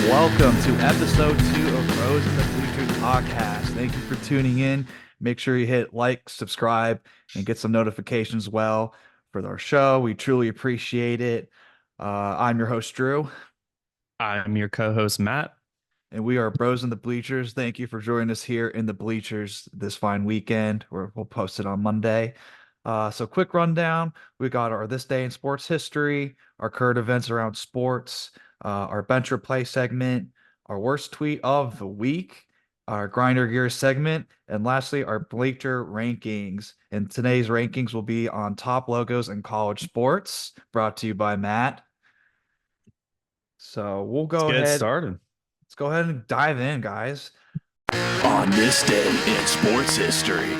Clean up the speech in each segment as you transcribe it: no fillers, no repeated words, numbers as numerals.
Welcome to episode 2 of Bros in the Bleachers podcast. Thank you for tuning in. Make sure you hit like, subscribe, and get some notifications as well for our show. We truly appreciate it. I'm your host, Drew, I'm your co-host Matt. and we are Bros in the Bleachers. Thank you for joining us here in the Bleachers this fine weekend. We'll post it on Monday. So quick rundown. We got our This Day in Sports History, our current events around sports, our Bench Replay segment, our worst tweet of the week, our Grinder Gear segment, and lastly, our Bleacher rankings. And today's rankings will be on top logos in college sports, brought to you by Matt. So we'll Let's go get ahead. started. Let's go ahead and dive in, guys. On this day in sports history.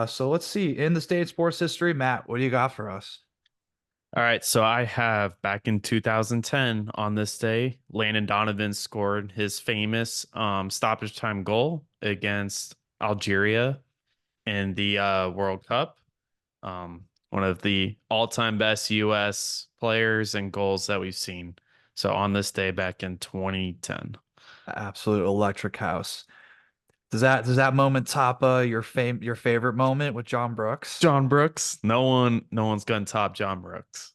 So let's see. In the state of sports history, Matt, what do you got for us? All right, so I have back in 2010 on this day, Landon Donovan scored his famous stoppage time goal against Algeria in the World Cup. One of the all-time best U.S. players and goals that we've seen. So on this day back in 2010. Absolute electric house. Does that moment top your favorite moment with John Brooks? John Brooks. No one's gonna top John Brooks.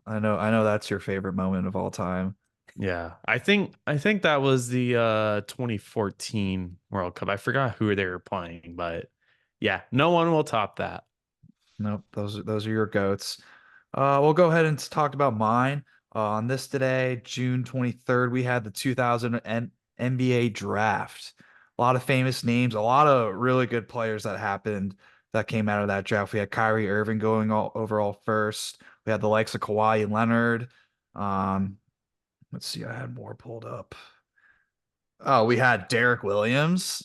I know that's your favorite moment of all time. Yeah. I think that was the 2014 World Cup. I forgot who they were playing, but yeah, no one will top that. Nope, those are your goats. We'll go ahead and talk about mine. On this today, June 23rd, we had the 2000 NBA draft. A lot of famous names, a lot of really good players that came out of that draft. We had Kyrie Irving going overall first. We had the likes of Kawhi and Leonard. Let's see, I had more pulled up. Oh, we had Derek Williams,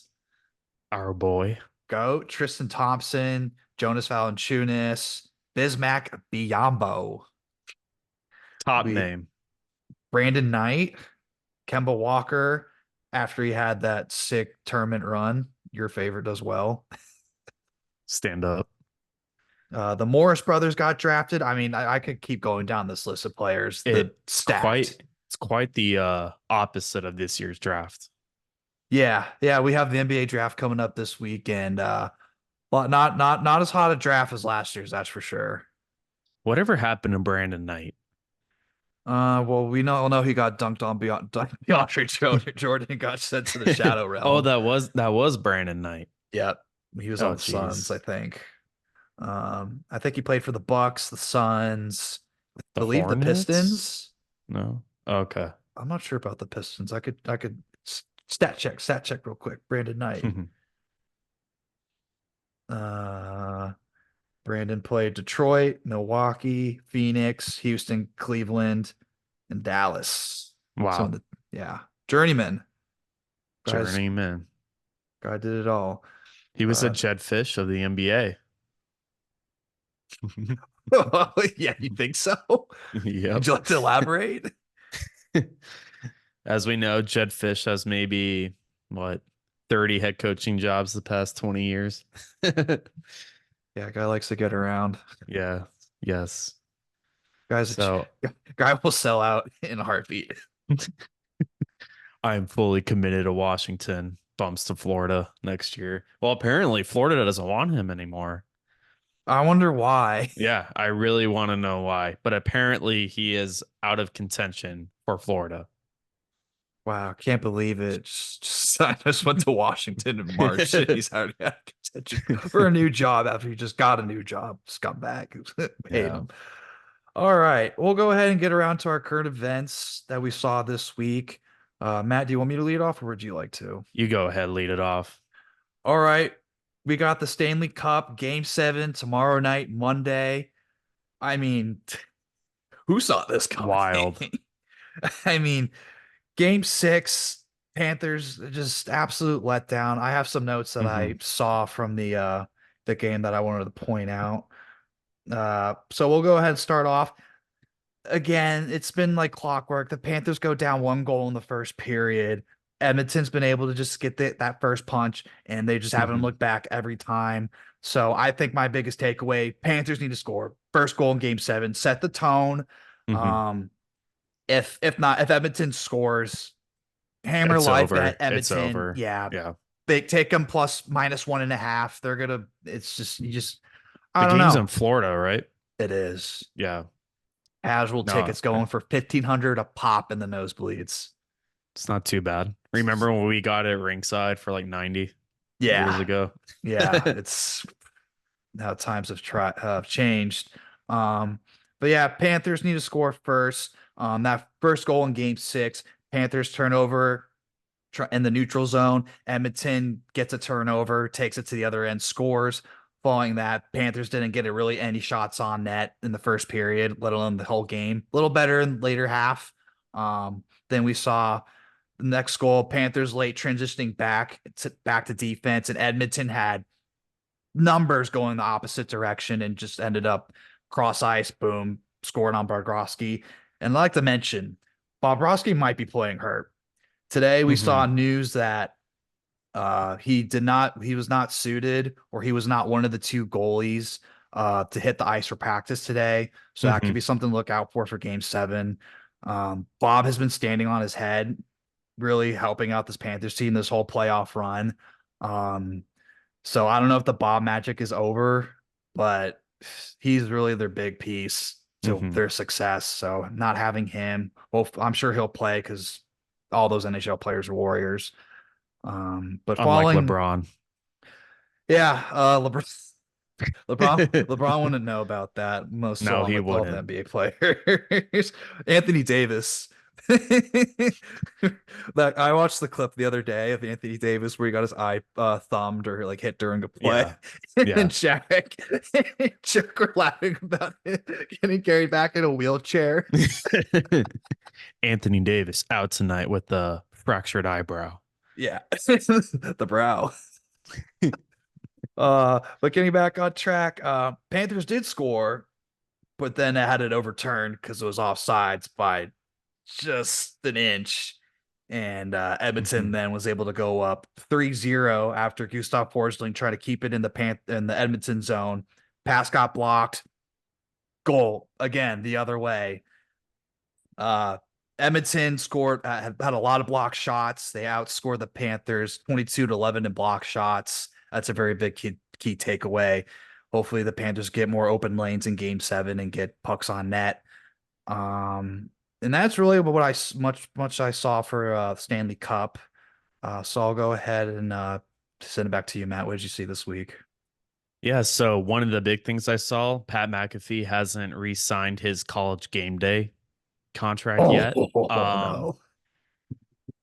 Our boy. GOAT, Tristan Thompson, Jonas Valanciunas, Bismack Biyombo, Top we name. Brandon Knight, Kemba Walker, after he had that sick tournament run. Your favorite as well. Stand up. The Morris brothers got drafted. I mean, I could keep going down this list of players. It's Stacked. quite the opposite of this year's draft. Yeah, we have the NBA draft coming up this week, and well, not as hot a draft as last year's, that's for sure. Whatever happened to Brandon Knight? Well, we know he got dunked on beyond DeAndre Jordan got sent to the shadow realm. Oh, that was Brandon Knight. Yep, he was Oh, on the Suns, geez. I think. I think he played for the Bucks, the Suns, I The believe the Hornets? Pistons. No. Okay. I'm not sure about the Pistons. I could stat check real quick. Brandon Knight. Brandon played Detroit, Milwaukee, Phoenix, Houston, Cleveland, and Dallas. Wow. Journeyman. Journeyman. Guy did it all. He was a Jed Fish of the NBA. Yeah, you think so? Yep. Would you like to elaborate? As we know, Jed Fish has maybe 30 head coaching jobs the past 20 years. Yeah, guy likes to get around. Yeah. Yes. Guy will sell out in a heartbeat. I'm fully committed to Washington. Bumps to Florida next year. Well, apparently Florida doesn't want him anymore. I wonder why. Yeah, I really want to know why. But apparently he is out of contention for Florida. Wow, can't believe it. I just went to Washington in March. And he's out of contention for a new job after he just got a new job. Scumbag. Paid him. All right, we'll go ahead and get around to our current events that we saw this week. Matt, do you want me to lead off or would you like to? You go ahead, lead it off. All right, we got the Stanley Cup Game 7 tomorrow night, Monday. I mean, who saw this coming? Wild. I mean, Game 6, Panthers just absolute letdown. I have some notes that I saw from the game that I wanted to point out. So we'll go ahead and start off. Again, it's been like clockwork. The Panthers go down 1 goal in the first period. Edmonton's been able to just get that first punch, and they just haven't looked back every time. So I think my biggest takeaway, Panthers need to score. First goal in Game 7, set the tone. Mhm. If Edmonton scores, hammer It's live over. bet It's Edmonton. over. Yeah, Yeah. they take them plus minus 1.5. They're gonna. It's just you just. The I don't game's know. in Florida, right? It is Yeah. casual No, tickets going for 1,500 a pop in the nosebleeds. it's not too bad. Remember when we got it ringside for like 90 years Yeah, ago? yeah. It's how times have changed. Um, but yeah, Panthers need to score first. That first goal in Game 6, Panthers turnover in the neutral zone. Edmonton gets a turnover, takes it to the other end, scores. Following that, Panthers didn't get it really any shots on net in the first period, let alone the whole game. A little better in the later half. Then we saw the next goal, Panthers late transitioning back to defense, and Edmonton had numbers going the opposite direction and just ended up cross ice, boom, scoring on Bobrovsky. And I'd like to mention, Bobrovsky might be playing hurt. Today we Hmm. saw news that he was not suited, or he was not one of the two goalies to hit the ice for practice today. So that could Hmm. be something to look out for Game 7. Bob has been standing on his head, really helping out this Panthers team this whole playoff run. Um, so I don't know if the Bob magic is over, but he's really their big piece to Hmm. their success. So not having him, well, I'm sure he'll play because all those NHL players are Warriors. But Unlike falling, LeBron. yeah, LeBron wouldn't know about that. Most No, along he with all the wouldn't. NBA players. Anthony Davis. That I watched the clip the other day of Anthony Davis where he got his eye thumbed or like hit during a play, Yeah. and Yeah. Shaq were laughing about it getting carried back in a wheelchair. Anthony Davis out tonight with the fractured eyebrow. Yeah, the brow. But getting back on track, Panthers did score, but then it had it overturned because it was offsides by just an inch. And Edmonton Hmm. then was able to go up 3-0 after Gustav Forsling tried to keep it in the Edmonton zone. Pass got blocked. Goal again the other way. Uh, Edmonton scored had a lot of block shots. They outscored the Panthers 22-11 in block shots. That's a very big key takeaway. Hopefully the Panthers get more open lanes in Game 7 and get pucks on net. And that's really what much I saw for Stanley Cup. So I'll go ahead and send it back to you, Matt. What did you see this week? Yeah, so one of the big things I saw, Pat McAfee hasn't re-signed his college game day contract yet. Oh Um, no.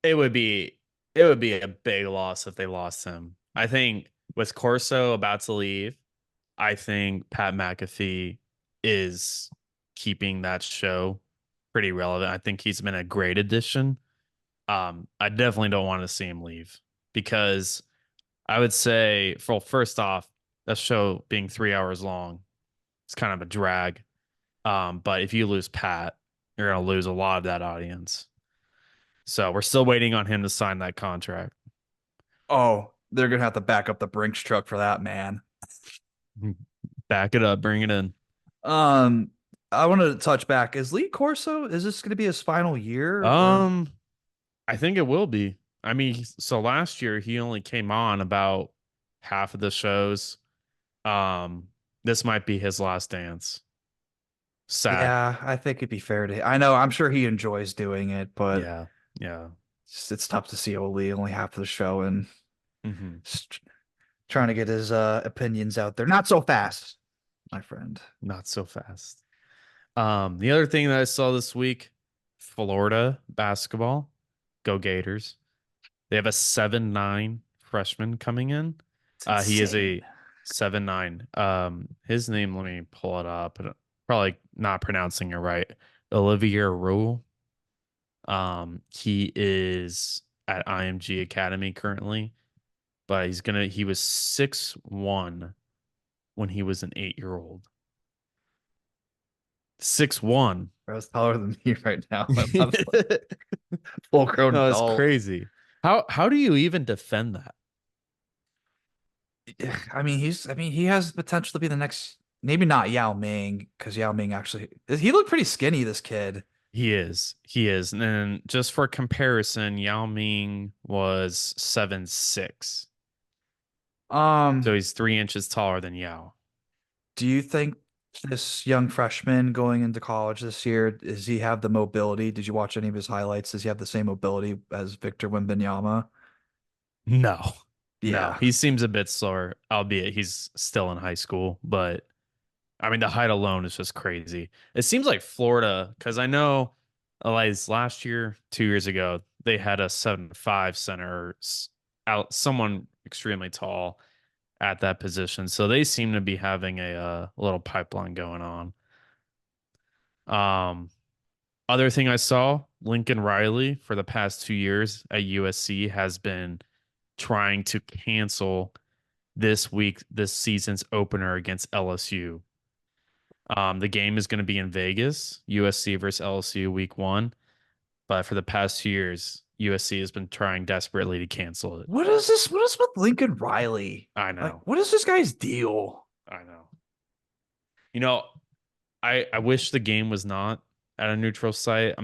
it would be it would be a big loss if they lost him. I think with Corso about to leave, I think Pat McAfee is keeping that show pretty relevant. I think he's been a great addition. I definitely don't want to see him leave because I would say, for first off, that show being 3 hours long, it's kind of a drag. But if you lose Pat, you're gonna lose a lot of that audience. So we're still waiting on him to sign that contract. Oh, they're gonna have to back up the Brinks truck for that, man. Back it up, bring it in. Um, I wanted to touch back. Is Lee Corso, is this gonna be his final year or Um, I think it will be. I mean, so last year he only came on about half of the shows. This might be his last dance. Sad. yeah, I think it'd be fair to I know I'm sure he enjoys doing it, but Yeah. Yeah. it's tough to see Lee only half the show and Hmm. just trying to get his opinions out there. Not so fast, my friend. Not so fast. The other thing that I saw this week, Florida basketball, go Gators. They have a 7'9" freshman coming in. It's He is insane. a 7'9". His name, let me pull it up. Probably not pronouncing it right. Olivier Roux. He is at IMG Academy currently, but he was 6'1" when he was an 8-year-old. 6'1". I was taller than me right now. I'm full grown No, it's adult. crazy. How do you even defend that? I mean, he has the potential to be the next maybe not Yao Ming, because Yao Ming actually he looked pretty skinny, this kid. He is. He is. And then just for comparison, Yao Ming was 7'6". Um, So he's 3 inches taller than Yao. do you think this young freshman going into college this year, does he have the mobility? Did you watch any of his highlights? Does he have the same mobility as Victor Wembanyama? No. No. Yeah. He seems a bit slower, albeit he's still in high school. But I mean, the height alone is just crazy. It seems like Florida, because I know like last year, 2 years ago, they had a 7'5" center out, someone extremely tall at that position. So they seem to be having a little pipeline going on. Um, Other thing I saw, Lincoln Riley for the past 2 years at USC has been trying to cancel this season's opener against LSU. The game is going to be in Vegas, USC versus LSU week 1. But for the past 2 years, USC has been trying desperately to cancel it. What is this? What is with Lincoln Riley? I Like, know. what is this guy's deal? I know. You know, I wish the game was not at a neutral site.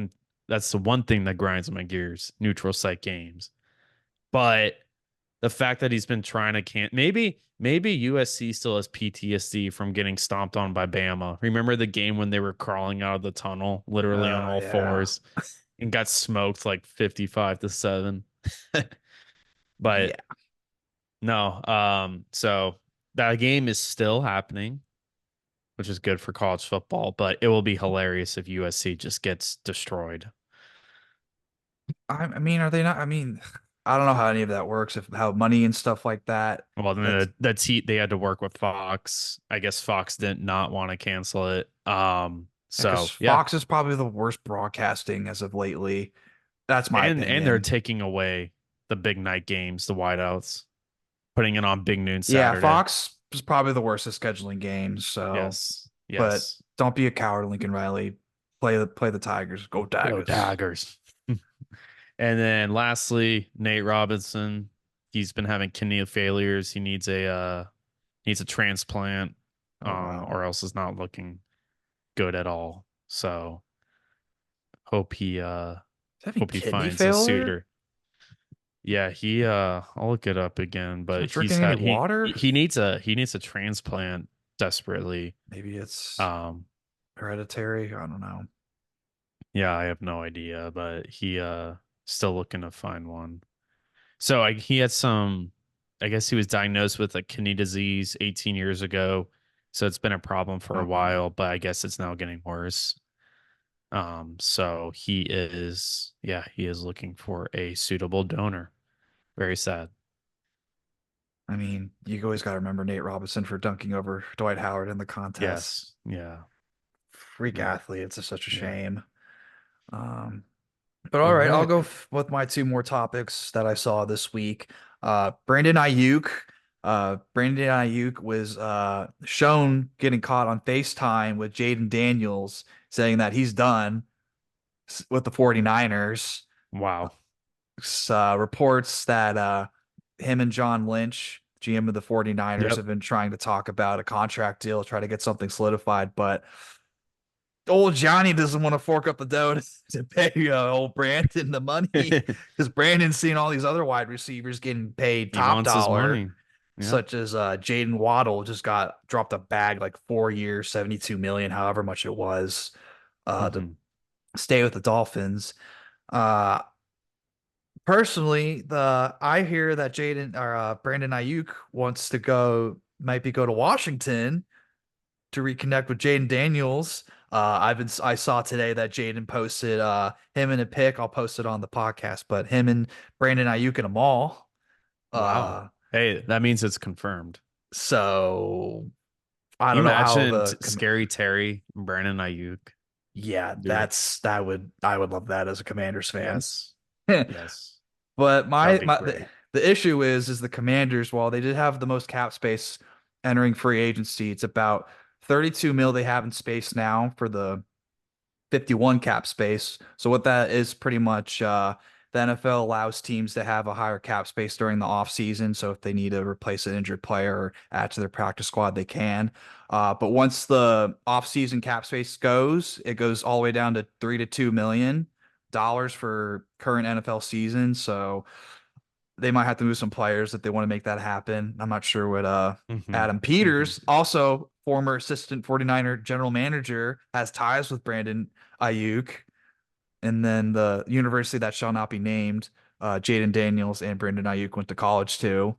That's the one thing that grinds my gears, neutral site games. But the fact that he's been trying to maybe USC still has PTSD from getting stomped on by Bama. Remember the game when they were crawling out of the tunnel literally on Oh all yeah. fours and got smoked like 55-7. But Yeah. no, so that game is still happening, which is good for college football, but it will be hilarious if USC just gets destroyed. I mean, are they not? I mean, I don't know how any of that works, if how money and stuff like that. Well, then That's that's they had to work with Fox. I guess Fox did not want to cancel it. because So yeah, Fox is probably the worst broadcasting as of lately. That's my and they're opinion. taking away the big night games, the whiteouts, putting it on big noon Yeah, Saturday. Fox is probably the worst at scheduling games. So, Yes, but yes. don't be a coward, Lincoln Riley. Play the Tigers. Go Go Tigers. Tigers. And then lastly, Nate Robinson. He's been having kidney failures. He needs a transplant, Oh wow. or else is not looking good at all. So hope he uh Is he having hope he kidney finds a failure? suitor. Yeah, I'll look it up again, Is he but drinking any water? he needs a transplant desperately. Maybe it's Um hereditary. I don't know. yeah, I have no idea, but he still looking to find one. So he had some, I guess he was diagnosed with a kidney disease 18 years ago. So it's been a problem for a Oh no. while, but I guess it's now getting worse. So he is looking for a suitable donor. Very sad. I mean, you always got to remember Nate Robinson for dunking over Dwight Howard in the contest. Yes. Yeah. Freak Yeah. athlete. It's just such a Yeah. shame. Um, but all All right, I'll right. go with my two more topics that I saw this week. Brandon Ayuk. Brandon Ayuk was shown getting caught on FaceTime with Jaden Daniels saying that he's done with the 49ers. Wow. Reports that him and John Lynch, GM of the 49ers, Yep. have been trying to talk about a contract deal, try to get something solidified, but old Johnny doesn't want to fork up the dough to pay old Brandon the money because Brandon's seen all these other wide receivers getting paid He top wants his dollar, money. Yep. such as Jaden Waddle just got dropped a bag like 4 years, 72 million, however much it was, to Hmm. stay with the Dolphins. Uh, Personally, the I hear that Jaden or Brandon Ayuk wants to go to Washington to reconnect with Jaden Daniels. I saw today that Jaden posted him in a pic. I'll post it on the podcast, but him and Brandon Ayuk in a mall. Wow. Uh, Hey, that means it's confirmed. so I Can you don't know how imagine Scary Terry and Brandon Ayuk yeah, do it? I would love that as a Commanders fan. Yes. Yes. But That would my be my great. the issue is the Commanders, while they did have the most cap space entering free agency, it's about 32 mil they have in space now for the 51 cap space. So what that is pretty much The NFL allows teams to have a higher cap space during the offseason. So if they need to replace an injured player or add to their practice squad, they can. But once the offseason cap space goes, it goes all the way down to $3 to $2 million for current NFL season. So they might have to move some players if they want to make that happen. I'm not sure what Mhm. Adam Mhm. Peters, also former assistant 49er general manager, has ties with Brandon Aiyuk. And then the university that shall not be named, Jaden Daniels and Brandon Aiyuk went to college too.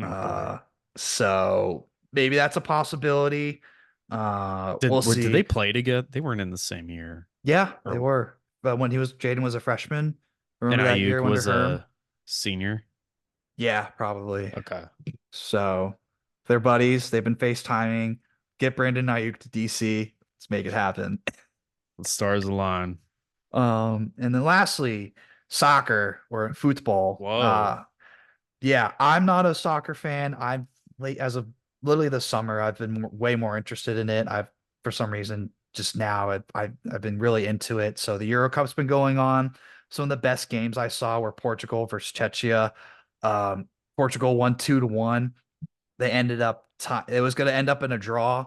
Oh boy. Uh, so maybe that's a possibility. We'll Did they see. play together? They weren't in the same year. Yeah, they Or were. But when Jaden was a freshman, and remember that year Ayuk under was Herm? a senior. Yeah, probably. Okay. So they're buddies. They've been FaceTiming. Get Brandon Ayuk to DC. Let's make it happen. The stars align. And then lastly, soccer or football. Whoa. Yeah, I'm not a soccer fan. I'm late as of literally this summer. I've been way more interested in it. I've for some reason just now I've been really into it. So the Euro Cup's been going on. Some of the best games I saw were Portugal versus Czechia. Portugal won 2-1. They ended up it was going to end up in a draw.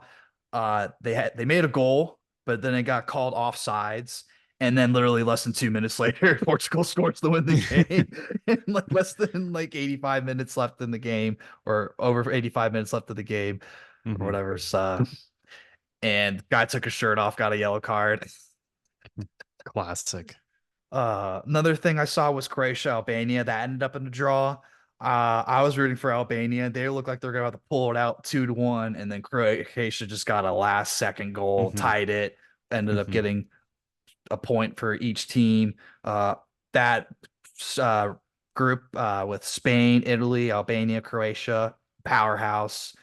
They made a goal, but then it got called offsides. And then literally less than 2 minutes later, Portugal scores to win the game. And like less than like 85 minutes left in the game, or over 85 minutes left of the game, or Mhm. whatever. So, and guy took his shirt off, got a yellow card. Classic. Another thing I saw was Croatia, Albania. That ended up in a draw. I was rooting for Albania. They look like they're going to pull it out 2-1, and then Croatia just got a last second goal, Mhm. tied it, ended up Mhm. getting a point for each team. That uh, group with Spain, Italy, Albania, Croatia, powerhouse.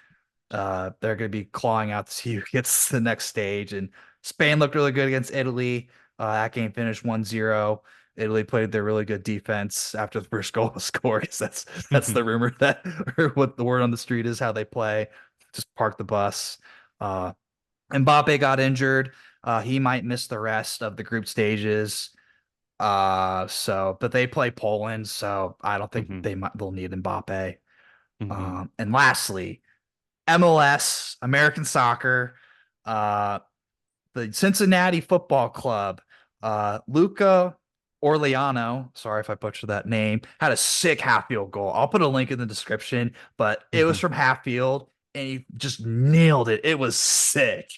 They're going to be clawing out to see who gets the next stage. And Spain looked really good against Italy. That game finished 1-0. Italy played their really good defense after the first goal was scored. 'Cause that's the rumor that, or what the word on the street is, how they play. Just park the bus. Uh, Mbappe got injured. He might miss the rest of the group stages. But they play Poland, so I don't think Mhm. they'll need Mbappe. Mhm. And lastly, MLS, American soccer, uh, the Cincinnati Football Club, Luca Orleano, sorry if I butchered that name, had a sick half field goal. I'll put a link in the description, but it was Mhm. from half field and he just nailed it. It was sick.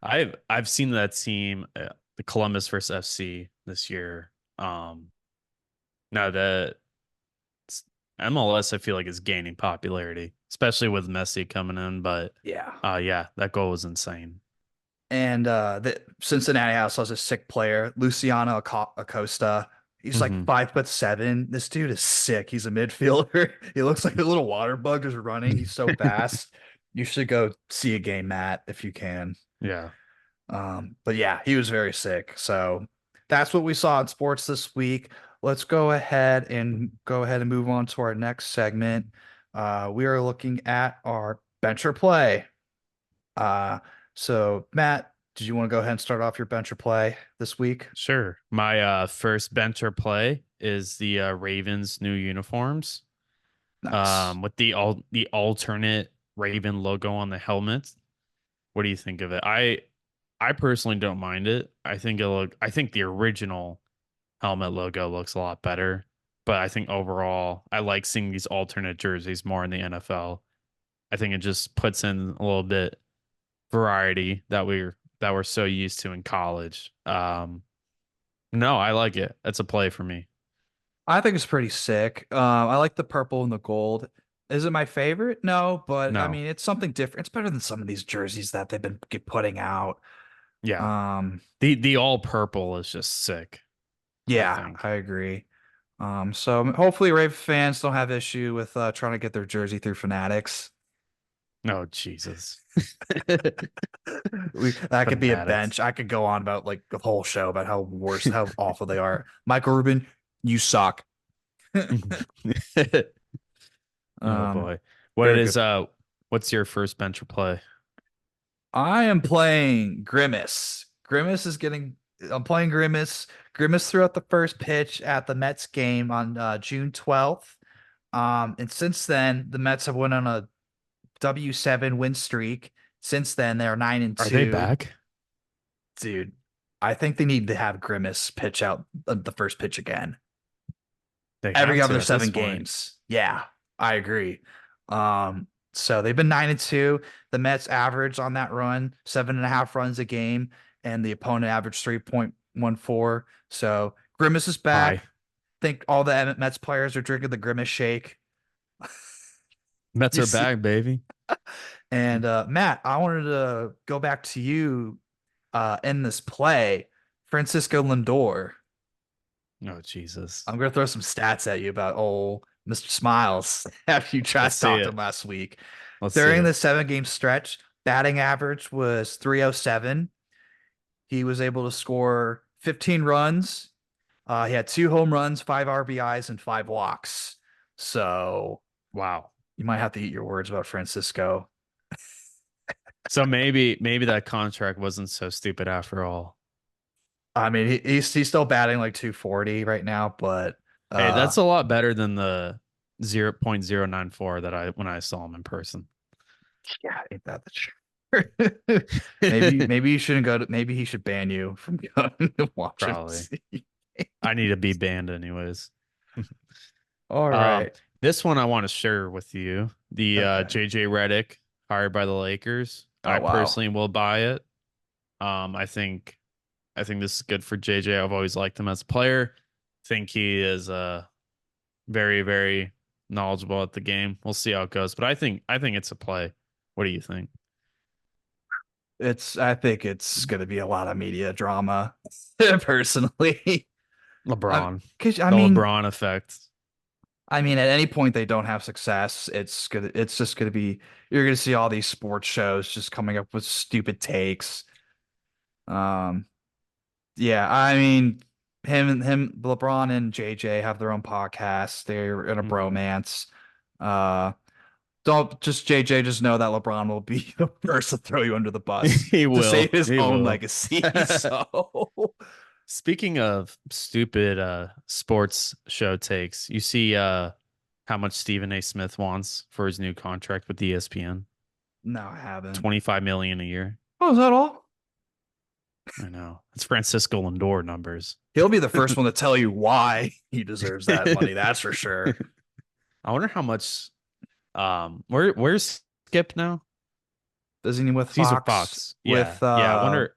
I've seen that team, the Columbus versus FC this year. Now the MLS, I feel like is gaining popularity, especially with Messi coming in. But Yeah. yeah, that goal was insane. And the Cincinnati House has a sick player, Luciano Acosta. He's like Hmm 5'7". This dude is sick. He's a midfielder. He looks like a little water bug just running. He's so fast. You should go see a game, Matt, if you can. Yeah, But yeah, he was very sick. So that's what we saw in sports this week. Let's go ahead and move on to our next segment. We are looking at our bench or play. Uh, so Matt, did you want to go ahead and start off your bench or play this week? sure. My first bencher play is the Ravens new uniforms. Nice. With the alternate Raven logo on the helmet. What do you think of it? I personally don't mind it. I think the original helmet logo looks a lot better. But I think overall, I like seeing these alternate jerseys more in the NFL. I think it just puts in a little bit variety that we're so used to in college. No, I like it. It's a play for me. I think it's pretty sick. I like the purple and the gold. Is it my favorite? No, but I No, mean, it's something different. It's better than some of these jerseys that they've been putting out. yeah, Um, the all purple is just sick. I yeah, think. I agree. So hopefully Rave fans don't have issue with trying to get their jersey through Fanatics. Oh Jesus, That could be a fanatics. bench. I could go on about like the whole show about how awful they are. Michael Rubin, you suck. Oh Um, boy. What it they're is good. what's your first bencher play? I am playing Grimace. Grimace is getting I'm playing Grimace. Grimace threw out the first pitch at the Mets game on June 12th. And since then, the Mets have went on a W7 win streak. Since then, they're 9 and Are they 2. back? Dude, I think they need to have Grimace pitch out the first pitch again. They Every have to other at this 7 point. games. Yeah, I agree. So they've been 9 and 2. The Mets average on that run 7.5 runs a game, and the opponent averaged 3.14. So Grimace is Hi. back. Think all the Mets players are drinking the Grimace shake. Mets You are see, back, baby. and Matt, I wanted to go back to you in this play, Francisco Lindor. Oh, Jesus. I'm gonna throw some stats at you about old Mr. Smiles after you tried Let's to see talk to it. him last week. Let's see During it. the 7 game stretch, batting average was 307. He was able to score 15 runs. He had 2 home runs, 5 RBIs, and 5 walks. So Wow. you might have to eat your words about Francisco. So maybe that contract wasn't so stupid after all. I mean, he's still batting like 240 right now, but Hey, that's a lot better than the 0.094 that I when I saw him in person. yeah, ain't that the truth? Maybe you shouldn't go to. Maybe he should ban you from going to watch him. Probably. I need to be banned anyways. All right. This one I want to share with you. The Okay. JJ Reddick hired by the Lakers. Oh I wow. personally will buy it. I think this is good for JJ. I've always liked him as a player. Think he is very, very knowledgeable at the game. We'll see how it goes. But I think it's a play. What do you think? I think it's gonna be a lot of media drama, personally. LeBron. Because The LeBron effect. I mean, at any point they don't have success, it's just gonna be you're gonna see all these sports shows just coming up with stupid takes. Um, yeah, I mean, LeBron and JJ have their own podcast. They're in a Mhm. bromance. Uh, don't just JJ, just know that LeBron will be the first to throw you under the bus He to save will. his He own will. legacy. So, Speaking of stupid sports show takes, you see how much Stephen A. Smith wants for his new contract with ESPN? no, I haven't. 25 million a year. Oh, is that all? I know. It's Francisco Lindor numbers. He'll be the first one to tell you why he deserves that money. That's for sure. I wonder how much where's Skip now? Doesn't he with He's with Fox? Fox. Yeah. With Yeah. I wonder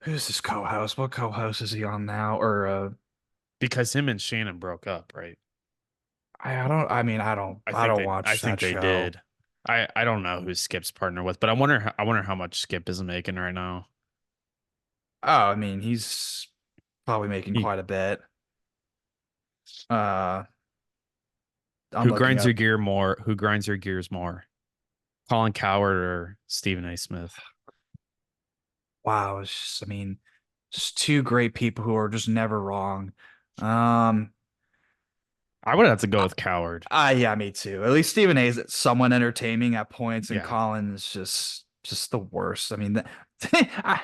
who's his co-host? What co-host is he on now? Or because him and I broke up, right? I don't. I mean, I don't I watch think that they show. did. I don't know who Skip's partner with, but I wonder how much Skip is making right now. Oh, I mean, he's probably making He, quite a bit. Uh, I'm who looking grinds your up. gear more? Who grinds your gears more? Colin Coward or Stephen A. Smith? Wow, it's just, I mean, just two great people who are just never wrong. Um, I would have to go with Coward. yeah, me too. At least Stephen A is somewhat entertaining at points, and Yeah. Colin is just the worst. I mean, I,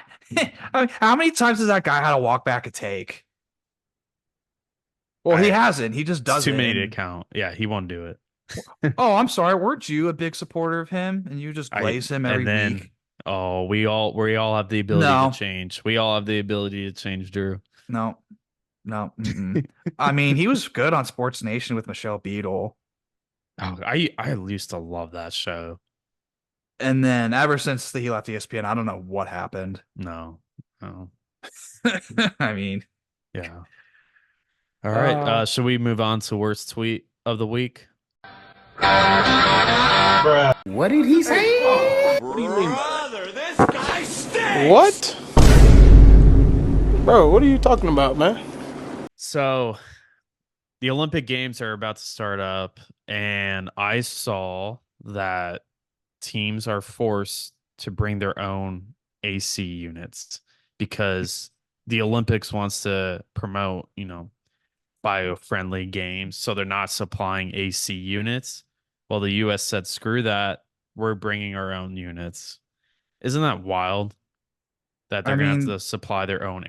I mean, how many times has that guy had to walk back a take? Well, he I hasn't. He just It's does too it. many to And count. Yeah, he won't do it. oh, I'm sorry. Weren't you a big supporter of him? And you just I glaze him every and week? then we all have the ability to No, change. We all have the ability to change, Drew. no, no. Mm-mm. I mean, he was good on Sports Nation with Michelle Beadle. Oh, I used to love that show. And then ever since he left ESPN, I don't know what happened. No. Oh, I mean, yeah. All right. Should we move on to worst tweet of the week? What did he say? What do you mean by that? What? Bro, what are you talking about, man? So the Olympic Games are about to start up, and I saw that teams are forced to bring their own AC units because the Olympics wants to promote, bio-friendly games, so they're not supplying AC units. Well, the US said, screw that. We're bringing our own units. Isn't that wild? that I they're gonna have mean, to supply their own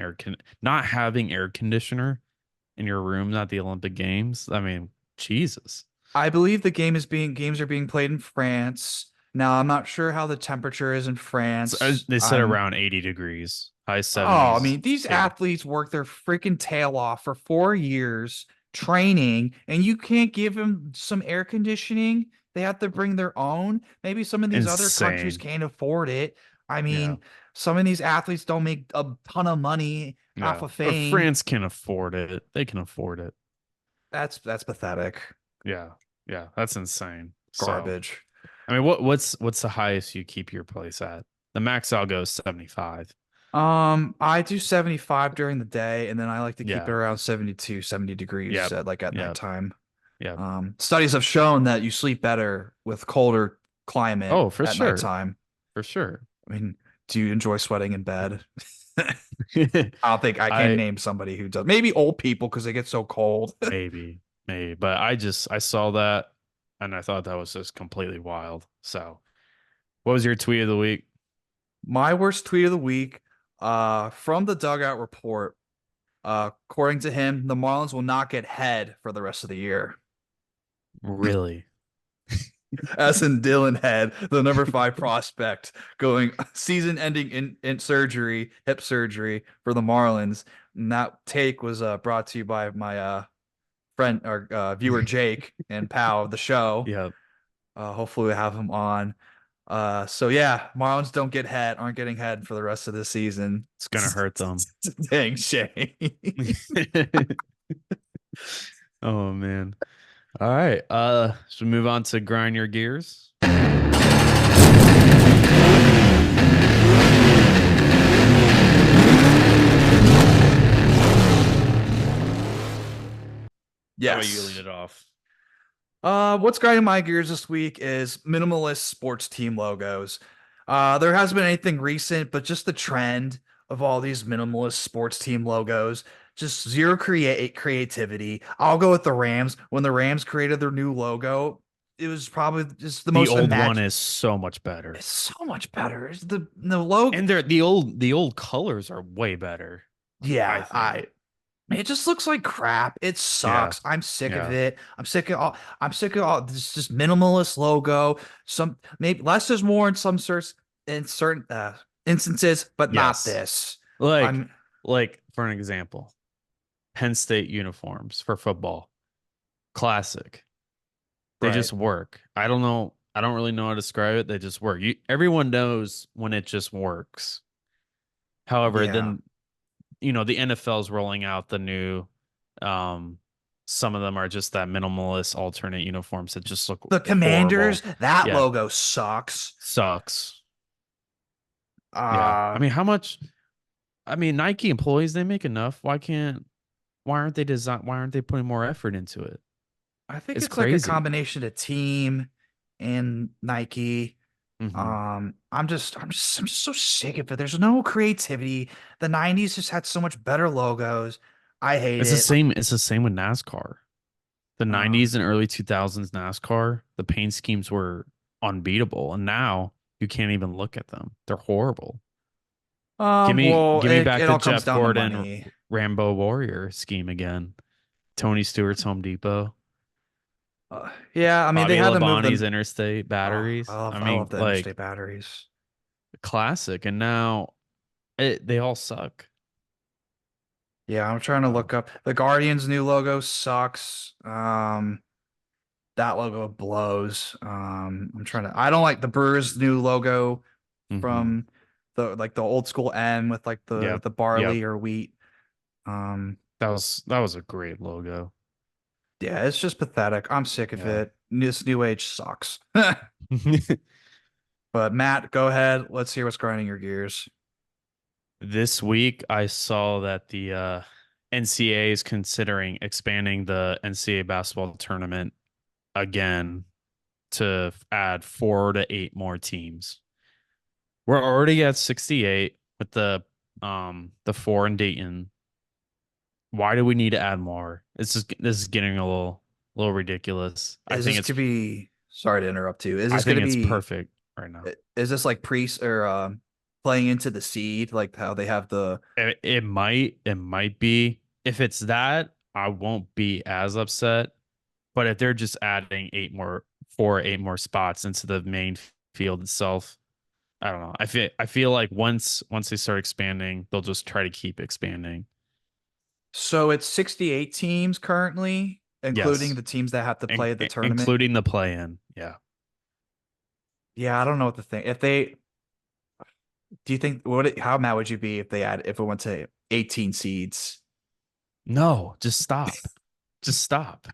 not having air conditioner in your room at the Olympic Games. I mean, Jesus. I believe the games are being played in France. Now, I'm not sure how the temperature is in France. They said around 80 degrees, high Oh, I 70s. mean, these 80. athletes work their freaking tail off for 4 years training, and you can't give them some air conditioning. They have to bring their own. Maybe some of these other countries Insane. can't afford it. I Yeah. mean, some of these athletes don't make a ton of money off Yeah. of But fame. France can afford it. They can afford it. That's pathetic. Yeah. Yeah. That's insane. So, Garbage. I mean, what's the highest you keep your place at? The max I'll go is 75. I do 75 during the day, and then I like to keep it Yeah. around 72, 70 degrees Yep. at Yep. nighttime. Yep. Studies have shown that you sleep better with colder climate Oh, for at sure. nighttime. For sure. I mean, do you enjoy sweating in bed? I don't think I can I name somebody who does. Maybe old people because they get so cold. maybe, but I saw that and I thought that was just completely wild. So, what was your tweet of the week? My worst tweet of the week, from the Dugout Report. According to him, the Marlins will not get head for the rest of the year. Really? As in Dylan Head, the number 5 prospect, going season-ending in surgery, hip surgery for the Marlins. And that take was brought to you by my friend or viewer Jake and pal of the show. Yep. Hopefully we have him on. So yeah, Marlins aren't getting head for the rest of the season. It's gonna hurt them. Dang shame. Oh man. All right. Should we move on to grind your gears? How about you Yes. lead it off? What's grinding my gears this week is minimalist sports team logos. There hasn't been anything recent, but just the trend of all these minimalist sports team logos, just zero creativity. I'll go with the Rams. When the Rams created their new logo, it was probably just the The most old one is so much better. It's so much better. It's the logo. And the old colors are way better. Yeah, I think. it just looks like crap. It sucks. I'm sick of Yeah. it. I'm sick of all this just minimalist logo. Some maybe less is more in certain instances, but not Yes. this. Like I'm like for an example, Penn State uniforms for football. Classic. They right. just work. I don't know. I don't really know how to describe it. They just work. Everyone knows when it just works. However, Yeah. then the NFL's rolling out the new some of them are just that minimalist alternate uniforms that just look The Commanders, horrible. that Yeah. logo sucks. Sucks. Yeah. Uh I mean, how much Nike employees, they make enough. Why aren't they putting more effort into it? I think It's it's like a crazy. combination of team and Nike. Mhm. I'm just so sick of it. There's no creativity. The 90s just had so much better logos. I hate It's the it. same. It's the same with NASCAR. The Um, 90s and early 2000s NASCAR, the paint schemes were unbeatable, and now you can't even look at them. They're horrible. well, Give me back it the all comes Jeff down to Gordon money. Rambo Warrior scheme again. Tony Stewart's Home Depot, Yeah, I mean they Bobby had to move Labonte's them. Interstate Oh, batteries. I love the Like interstate batteries. classic, and now they all suck. Yeah, I'm trying to So, look up the Guardians' new logo sucks. That logo blows. I don't like the Brewers' new logo mhm. from the old school M with like Yep, the yep. barley or wheat. Um, That was a great logo. yeah, it's just pathetic. I'm sick of Yeah. it. This new age sucks. But Matt, go ahead. Let's hear what's grinding your gears. This week, I saw that the NCAA is considering expanding the NCAA basketball tournament again to add 4 to 8 more teams. We're already at 68 with the 4 in Dayton. Why do we need to add more? This is getting a little ridiculous. Is this to be? Sorry to interrupt you. Is I this going think to it's be? perfect right now. Is this like pre or playing into the seed, like how they have the. It might be. If it's that, I won't be as upset. But if they're just adding 8 more spots into the main field itself, I don't know. I feel like once they start expanding, they'll just try to keep expanding. So it's 68 teams currently, including Yes, the teams that have to play the tournament. including the play-in. Yeah. Yeah, I don't know what to think. Do you think how mad would you be if it went to 18 seeds? No, just stop. Just stop.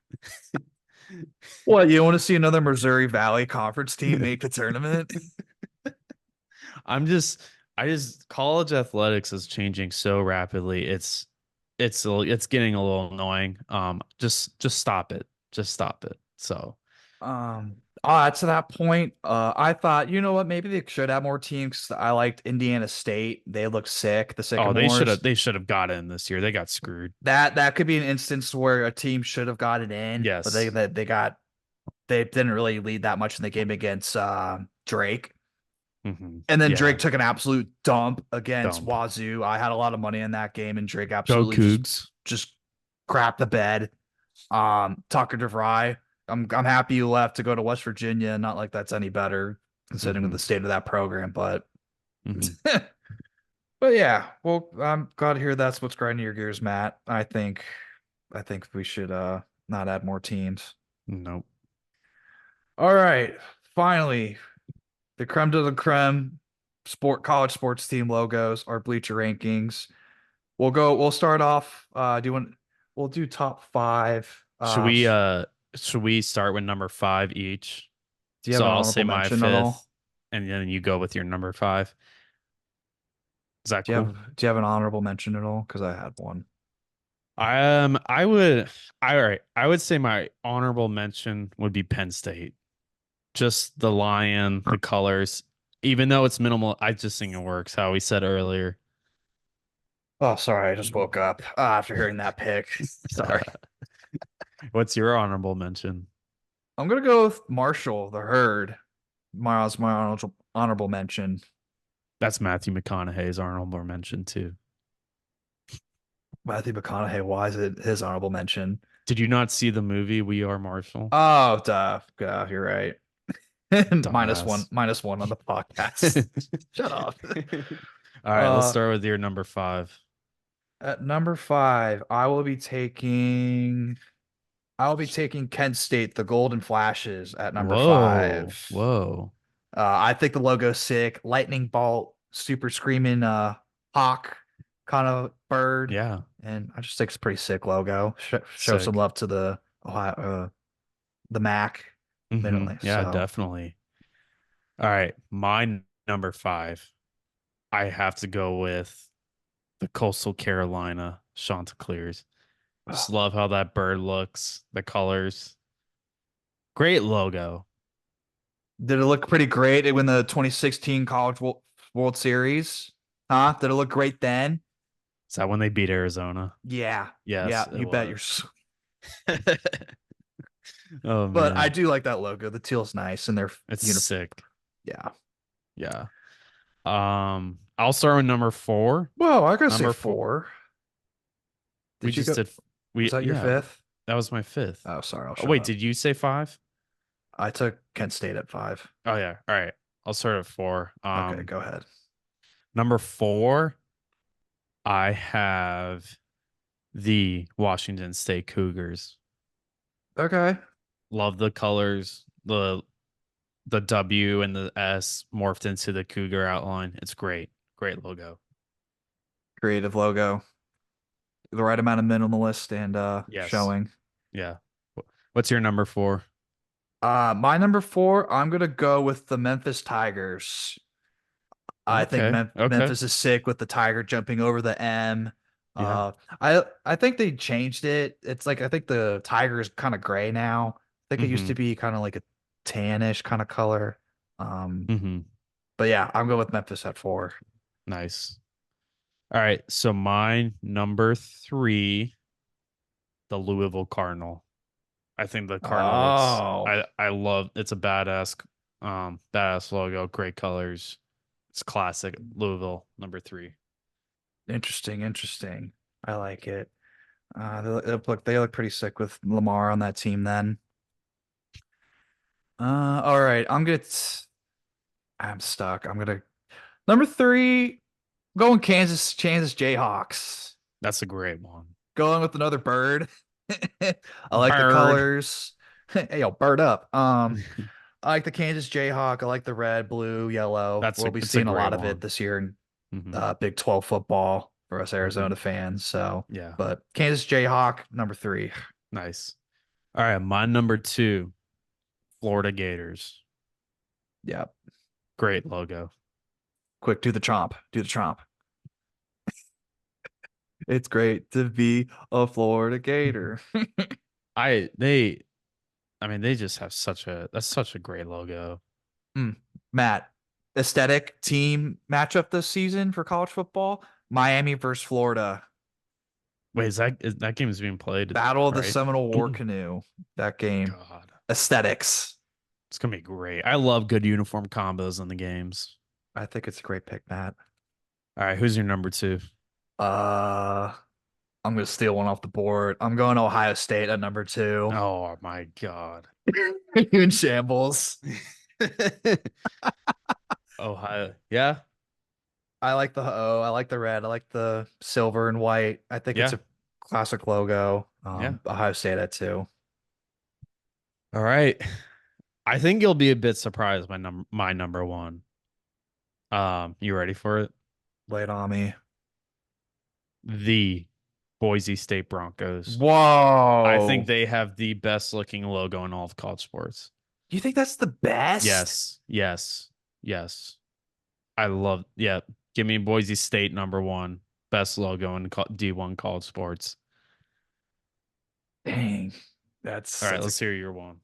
What, you want to see another Missouri Valley Conference team make the tournament? I'm just I just college athletics is changing so rapidly. It's getting a little annoying. Just stop it. Just stop it. So To that point, I thought, you know what, maybe they should have more teams. I liked Indiana State. They look sick, the oh Sycamores. they should have got in this year. They got screwed. That could be an instance where a team should have gotten in, but Yes. they didn't really lead that much in the game against Drake. Mm-hmm. And then Yeah. Drake took an absolute dump against Dump. Wazoo. I had a lot of money in that game, and Drake Go absolutely Cougs. just crapped the bed. Tucker DeVry, I'm happy you left to go to West Virginia. Not like that's any better considering Mhm. the state of that program, but Mhm. but yeah. Well, I'm glad to hear that's what's grinding your gears, Matt. I think we should not add more teams. Nope. All right, finally, the creme de la creme college sports team logos, our bleacher rankings. We'll start off. We'll do top five. Should we start with number 5 each? Do you have So an I'll honorable say my mention at all? fifth, and then you go with your number 5. Is that Do you cool? have an honorable mention at all? Because I had one. I would all right. I would say my honorable mention would be Penn State. Just the lion, the colors. Even though it's minimal, I just think it works, how we said earlier. Oh, sorry, I just woke up after hearing that pick. Sorry. What's your honorable mention? I'm gonna go with Marshall, the herd. My honorable mention. That's Matthew McConaughey's honorable mention too. Matthew McConaughey, why is it his honorable mention? Did you not see the movie We Are Marshall? Oh, duh. Yeah, you're right. Dumbass. Minus one on the podcast. Shut up. All right, let's Uh, start with your number 5. at number 5, I will be taking Kent State, the Golden Flashes at number Whoa. 5. Whoa. I think the logo's sick. Lightning bolt, super screaming hawk kind of bird. Yeah. And I just think it's a pretty sick logo. Show some Sick. love to the Ohio, the MAC. Mhm. Yeah, So definitely. All right, my number 5. I have to go with the Coastal Carolina Chanticleers. Just love how that bird looks, the colors. Great logo. did it look pretty great when the 2016 College World Series? Huh? Did it look great then? Is that when they beat Arizona? Yeah. Yes, Yeah, it you bet was. you're. Oh But I man, do like that logo. The teal's nice, and they're it's uniform. sick. Yeah. Yeah. I'll start with number 4. Well, I gotta say Number 4. 4. We Did you just go? did. Was that your Yeah, fifth? that was my 5th. Oh, sorry. I'll Oh shut wait, up. did you say 5? I took Kent State at 5. Oh yeah. All right. I'll start at 4. Okay, go ahead. Number 4, I have the Washington State Cougars. Okay. Love the colors. The W and the S morphed into the cougar outline. It's great. Great logo. Creative logo. The right amount of minimalist and Yes. showing. Yeah. What's your number 4? My number 4, I'm gonna go with the Memphis Tigers. I think Okay. Okay. Memphis is sick with the tiger jumping over the M. Yeah. I think they changed it. It's like I think the tiger is kind of gray now. I think it used Mm-hmm. to be kind of like a tannish kind of color. Um, Mm-hmm. but yeah, I'm going with Memphis at 4. Nice. All right. So my number 3, the Louisville Cardinal. I think the Cardinal looks Oh, I love it's a badass logo, great colors. It's classic. Louisville, number 3. Interesting. I like it. They look pretty sick with Lamar on that team then. All right. I'm stuck. I'm gonna number 3, going Kansas Jayhawks. That's a great one. Going with another bird. I like the Bird. colors. Hey, yo, bird up. I like the Kansas Jayhawk. I like the red, blue, yellow. It's We'll be a seeing a great lot of one. it this year in Mhm. Big 12 football for us Arizona fans. So, Yeah. but Kansas Jayhawk, number 3. Nice. All right, my number 2, Florida Gators. Yeah. Great logo. Quick, do the chomp. Do the chomp. It's great to be a Florida Gator. They just have that's such a great logo. Matt, aesthetic team matchup this season for college football, Miami versus Florida. Wait, that game is being played? Battle of the right? Seminole War Canoe. That game. God, Aesthetics. it's gonna be great. I love good uniform combos in the games. I think it's a great pick, Matt. All right, who's your number 2? I'm gonna steal one off the board. I'm going Ohio State at number 2. Oh my God. You in shambles. Ohio. Yeah. I like the O. I like the red. I like the silver and white. I think it's Yeah. a classic logo. Yeah. Ohio State at 2. All right. I think you'll be a bit surprised by my number 1. You ready for it? Lay it on me. The Boise State Broncos. Whoa. I think they have the best looking logo in all of college sports. You think that's the best? Yes. Yeah. Give me Boise State number 1. Best logo in D1 college sports. Dang. All right, let's hear your one.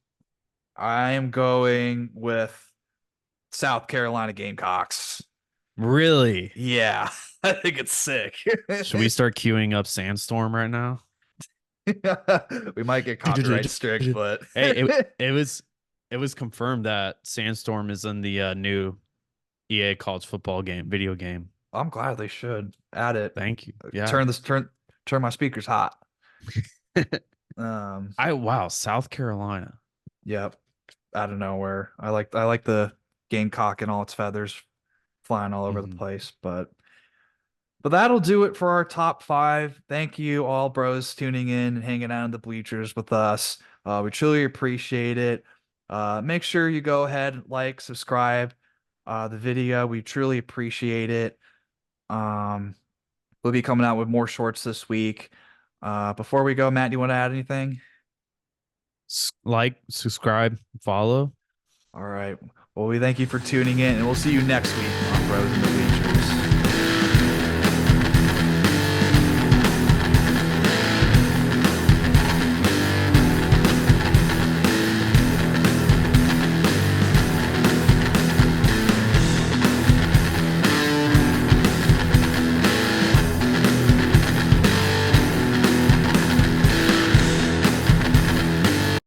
I am going with South Carolina Gamecocks. Really? Yeah. I think it's sick. Should we start queuing up Sandstorm right now? We might get copyright strict, but Hey, it was confirmed that Sandstorm is in the new EA college football video game. I'm glad they should add it. Thank you. Yeah. Turn my speakers hot. South Carolina. Yep. Out of nowhere. I like the Gamecock and all its feathers flying all over the place, but that'll do it for our top 5. Thank you all bros tuning in and hanging out in the bleachers with us. We truly appreciate it. Make sure you go ahead, like, subscribe the video. We truly appreciate it. We'll be coming out with more shorts this week. Before we go, Matt, do you want to add anything? Like, subscribe, follow. All right. Well, we thank you for tuning in, and we'll see you next week on Bros in the